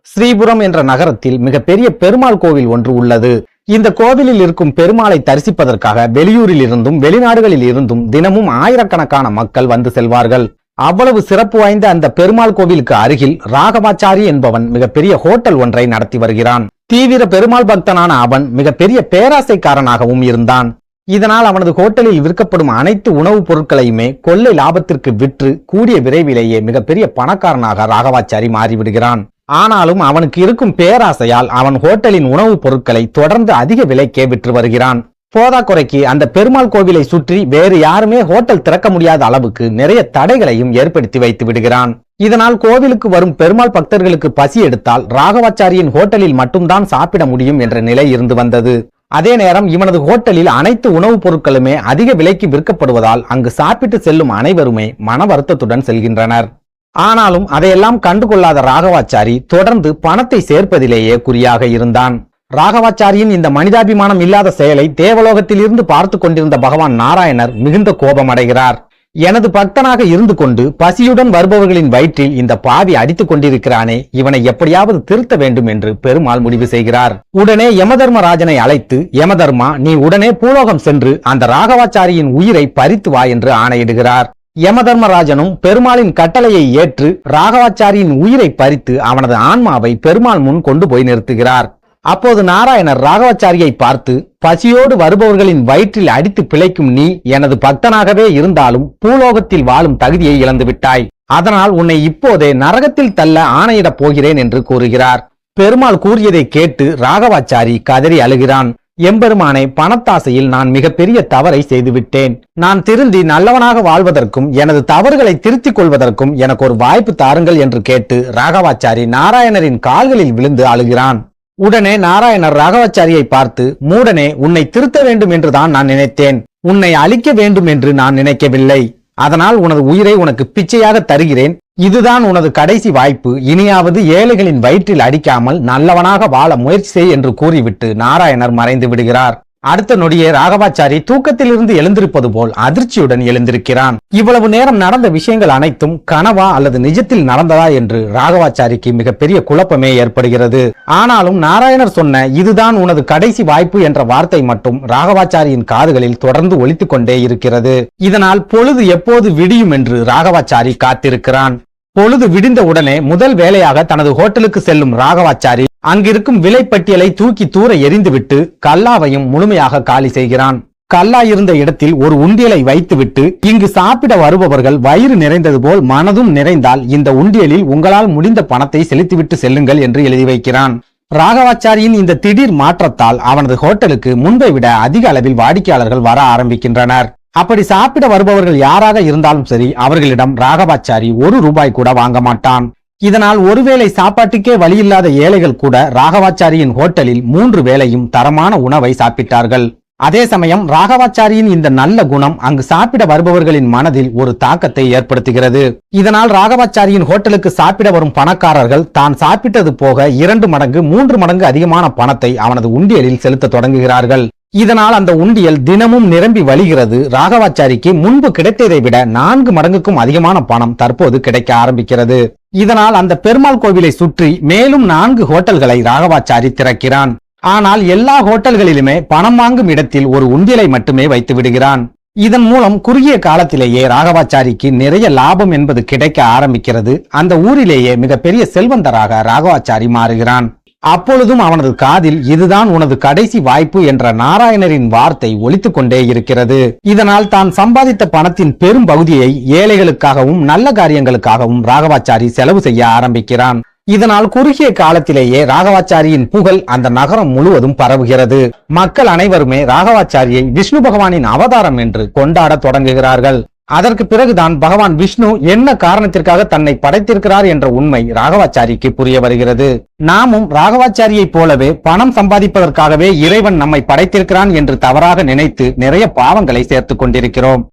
ஸ்ரீபுரம் என்ற நகரத்தில் மிகப்பெரிய பெருமாள் கோவில் ஒன்று உள்ளது. இந்த கோவிலில் இருக்கும் பெருமாளை தரிசிப்பதற்காக வெளியூரில் இருந்தும் வெளிநாடுகளில் இருந்தும் தினமும் ஆயிரக்கணக்கான மக்கள் வந்து செல்வார்கள். அவ்வளவு சிறப்பு வாய்ந்த அந்த பெருமாள் கோவிலுக்கு அருகில் ராகவாச்சாரி என்பவன் மிகப்பெரிய ஹோட்டல் ஒன்றை நடத்தி வருகிறான். தீவிர பெருமாள் பக்தனான அவன் மிகப்பெரிய பேராசைக்காரனாகவும் இருந்தான். இதனால் அவனது ஹோட்டலில் விற்கப்படும் அனைத்து உணவுப் பொருட்களையுமே கொள்ளை லாபத்திற்கு விற்று கூடிய விரைவிலேயே மிகப்பெரிய பணக்காரனாக ராகவாச்சாரி மாறிவிடுகிறான். ஆனாலும் அவனுக்கு இருக்கும் பேராசையால் அவன் ஹோட்டலின் உணவுப் பொருட்களை தொடர்ந்து அதிக விலைக்கே விற்று வருகிறான். போதாக்குறைக்கு அந்த பெருமாள் கோவிலை சுற்றி வேறு யாருமே ஹோட்டல் திறக்க முடியாத அளவுக்கு நிறைய தடைகளையும் ஏற்படுத்தி வைத்து விடுகிறான். இதனால் கோவிலுக்கு வரும் பெருமாள் பக்தர்களுக்கு பசி எடுத்தால் ராகவாச்சாரியின் ஹோட்டலில் மட்டும்தான் சாப்பிட முடியும் என்ற நிலை இருந்து வந்தது. அதே நேரம் இவனது ஹோட்டலில் அனைத்து உணவுப் பொருட்களுமே அதிக விலைக்கு விற்கப்படுவதால் அங்கு சாப்பிட்டு செல்லும் அனைவருமே மன வருத்தத்துடன் செல்கின்றனர். ஆனாலும் அதையெல்லாம் கண்டுகொள்ளாத ராகவாச்சாரி தொடர்ந்து பணத்தை சேர்ப்பதிலேயே குறியாக இருந்தான். ராகவாச்சாரியின் இந்த மனிதாபிமானம் இல்லாத செயலை தேவலோகத்தில் இருந்து பார்த்து கொண்டிருந்த பகவான் நாராயணர் மிகுந்த கோபமடைகிறார். எனது பக்தனாக இருந்து கொண்டு பசியுடன் வருபவர்களின் வயிற்றில் இந்த பாவி அடித்துக் கொண்டிருக்கிறானே, இவனை எப்படியாவது திருத்த வேண்டும் என்று பெருமாள் முடிவு செய்கிறார். உடனே யமதர்மராஜனை அழைத்து, யமதர்மா, நீ உடனே பூலோகம் சென்று அந்த ராகவாச்சாரியின் உயிரை பறித்து வா என்று ஆணையிடுகிறார். யமதர்மராஜனும் பெருமாளின் கட்டளையை ஏற்று ராகவாச்சாரியின் உயிரை பறித்து அவனது ஆன்மாவை பெருமாள் முன் கொண்டு போய் நிறுத்துகிறார். அப்போது நாராயணர் ராகவாச்சாரியை பார்த்து, பசியோடு வருபவர்களின் வயிற்றில் அடித்து பிழைக்கும் நீ எனது பக்தனாகவே இருந்தாலும் பூலோகத்தில் வாழும் தகுதியை இழந்துவிட்டாய். அதனால் உன்னை இப்போதே நரகத்தில் தள்ள ஆணையிடப் போகிறேன் என்று கூறுகிறார். பெருமாள் கூறியதை கேட்டு ராகவாச்சாரி கதறி அழுகிறான். எம்பெருமானே, பணத்தாசையில் நான் மிகப்பெரிய தவறை செய்துவிட்டேன். நான் திருந்தி நல்லவனாக வாழ்வதற்கும் எனது தவறுகளை திருத்திக் கொள்வதற்கும் எனக்கு ஒரு வாய்ப்பு தாருங்கள் என்று கேட்டு ராகவாச்சாரி நாராயணரின் கால்களில் விழுந்து அழுகிறான். உடனே நாராயணர் ராகவாச்சாரியை பார்த்து, மூடனே, உன்னை திருத்த வேண்டும் என்றுதான் நான் நினைத்தேன். உன்னை அழிக்க வேண்டும் என்று நான் நினைக்கவில்லை. அதனால் உனது உயிரை உனக்கு பிச்சையாக தருகிறேன். இதுதான் உனது கடைசி வாய்ப்பு. இனியாவது ஏழைகளின் வயிற்றில் அடிக்காமல் நல்லவனாக வாழ முயற்சி செய் என்று கூறிவிட்டு நாராயணர் மறைந்து விடுகிறார். அடுத்த நொடியே ராகவாச்சாரி தூக்கத்தில் இருந்து எழுந்திருப்பது போல் அதிர்ச்சியுடன் எழுந்திருக்கிறான். இவ்வளவு நேரம் நடந்த விஷயங்கள் அனைத்தும் கனவா அல்லது நிஜத்தில் நடந்ததா என்று ராகவாச்சாரிக்கு மிகப்பெரிய குழப்பமே ஏற்படுகிறது. ஆனாலும் நாராயணர் சொன்ன இதுதான் உனது கடைசி வாய்ப்பு என்ற வார்த்தை மட்டும் ராகவாச்சாரியின் காதுகளில் தொடர்ந்து ஒலித்துக் கொண்டே இருக்கிறது. இதனால் பொழுது எப்போது விடியும் என்று ராகவாச்சாரி காத்திருக்கிறான். பொழுது விடிந்த உடனே முதல் வேலையாக தனது ஹோட்டலுக்கு செல்லும் ராகவாச்சாரி அங்கிருக்கும் விலைப்பட்டியலை தூக்கி தூர எறிந்துவிட்டு கல்லாவையும் முழுமையாக காலி செய்கிறான். கல்லா இருந்த இடத்தில் ஒரு உண்டியலை வைத்துவிட்டு, இங்கு சாப்பிட வருபவர்கள் வயிறு நிறைந்தது போல் மனதும் நிறைந்தால் இந்த உண்டியலில் உங்களால் முடிந்த பணத்தை செலுத்திவிட்டு செல்லுங்கள் என்று எழுதி வைக்கிறான். ராகவாச்சாரியின் இந்த திடீர் மாற்றத்தால் அவனது ஹோட்டலுக்கு முன்பை விட அதிக அளவில் வாடிக்கையாளர்கள் வர ஆரம்பிக்கின்றனர். அப்படி சாப்பிட வருபவர்கள் யாராக இருந்தாலும் சரி, அவர்களிடம் ராகவாச்சாரி ₹1 கூட வாங்க மாட்டான். இதனால் ஒருவேளை சாப்பாட்டுக்கே வழியில்லாத ஏழைகள் கூட ராகவாச்சாரியின் ஹோட்டலில் 3 வேளையும் தரமான உணவை சாப்பிட்டார்கள். அதே சமயம் ராகவாச்சாரியின் இந்த நல்ல குணம் அங்கு சாப்பிட வருபவர்களின் மனதில் ஒரு தாக்கத்தை ஏற்படுத்துகிறது. இதனால் ராகவாச்சாரியின் ஹோட்டலுக்கு சாப்பிட வரும் பணக்காரர்கள் தான் சாப்பிட்டது போக 2 மடங்கு 3 மடங்கு அதிகமான பணத்தை அவனது உண்டியலில் செலுத்த தொடங்குகிறார்கள். இதனால் அந்த உண்டியல் தினமும் நிரம்பி வழிகிறது. ராகவாச்சாரிக்கு முன்பு கிடைத்ததை விட 4 மடங்குக்கும் அதிகமான பணம் தற்போது கிடைக்க ஆரம்பிக்கிறது. இதனால் அந்த பெருமாள் கோவிலை சுற்றி மேலும் 4 ஹோட்டல்களை ராகவாச்சாரி திறக்கிறான். ஆனால் எல்லா ஹோட்டல்களிலுமே பணம் வாங்கும் இடத்தில் ஒரு உண்டியலை மட்டுமே வைத்து விடுகிறான். இதன் மூலம் குறுகிய காலத்திலேயே ராகவாச்சாரிக்கு நிறைய லாபம் என்பது கிடைக்க ஆரம்பிக்கிறது. அந்த ஊரிலேயே மிகப்பெரிய செல்வந்தராக ராகவாச்சாரி மாறுகிறான். அப்பொழுதும் அவனது காதில் இதுதான் உனது கடைசி வாய்ப்பு என்ற நாராயணரின் வார்த்தை ஒலித்துக் கொண்டே இருக்கிறது. இதனால் தான் சம்பாதித்த பணத்தின் பெரும் பகுதியை ஏழைகளுக்காகவும் நல்ல காரியங்களுக்காகவும் ராகவாச்சாரி செலவு செய்ய ஆரம்பிக்கிறான். இதனால் குறுகிய காலத்திலேயே ராகவாச்சாரியின் புகழ் அந்த நகரம் முழுவதும் பரவுகிறது. மக்கள் அனைவருமே ராகவாச்சாரியை விஷ்ணு பகவானின் அவதாரம் என்று கொண்டாட தொடங்குகிறார்கள். அதற்கு பிறகுதான் பகவான் விஷ்ணு என்ன காரணத்திற்காக தன்னை படைத்திருக்கிறார் என்ற உண்மை ராகவாச்சாரிக்கு புரிய வருகிறது. நாமும் ராகவாச்சாரியைப் போலவே பணம் சம்பாதிப்பதற்காகவே இறைவன் நம்மை படைத்திருக்கிறான் என்று தவறாக நினைத்து நிறைய பாவங்களை சேர்த்துக் கொண்டிருக்கிறோம்.